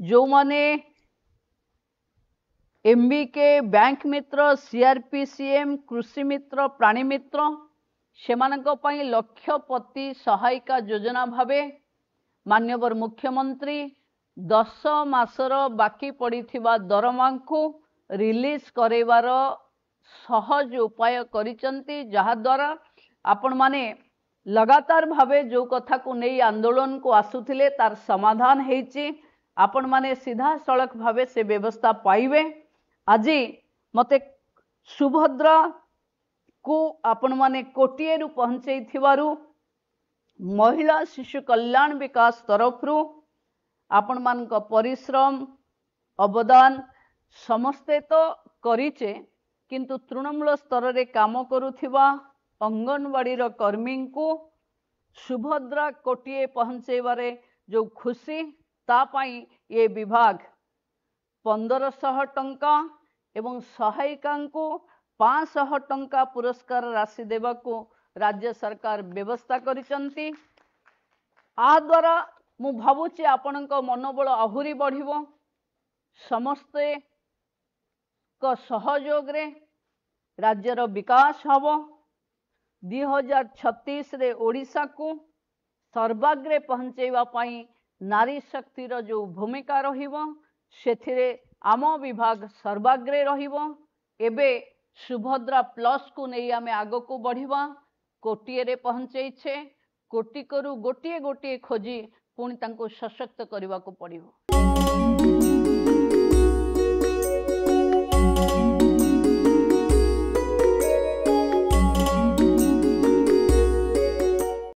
जो माने MBK bank मित्र सीआरपीसीएम कृषि मित्र प्राणी मित्र सेमानक पई लक्षपति सहायिका योजना भावे माननीय मुख्यमंत्री 10 मासर बाकी पड़िथिबा दरमा को रिलीज करेबार सहज उपाय करिसंती जहा द्वारा आपण माने लगातार भावे जो कथा को नहीं आंदोलन को आसुथिले तार समाधान हेची आपण माने सीधा सड़क भावे से व्यवस्था पाइबे। आज मते सुभद्रा को आपण माने कोटिए रु पहुंचे थिबारु महिला शिशु कल्याण विकास तरफरु आपण मान परिश्रम अवदान समस्ते तो करिचे किंतु तृणमूल स्तर रे काम करुथिबा अंगनवाड़ी कर्मी को सुभद्रा कोटिए पहुंचेबारे जो खुशी तापाई ये विभाग 1500 टंका एवं सहायिका को 500 टंका पुरस्कार राशि देवा को राज्य सरकार व्यवस्था करिसंती। आ द्वारा मु भावुची आपणक मनोबल आहुरी बढ़िबो समस्ते को सहयोग रे राज्यर विकास हबो 2036 रे ओडिशा को सर्वाग्रे पहुंचेवा पाई नारी शक्तिर जो भूमिका रहिबो सेथिरे आम विभाग सर्वाग्रे रहिबो। एबे सुभद्रा प्लस को नहीं आमे आगो को बढ़िबा कोटिए रे पहुंचेइछे कोटि करू गोटिए गोटिए खोजी पुणी तांको सशक्त करबा को पड़िबो।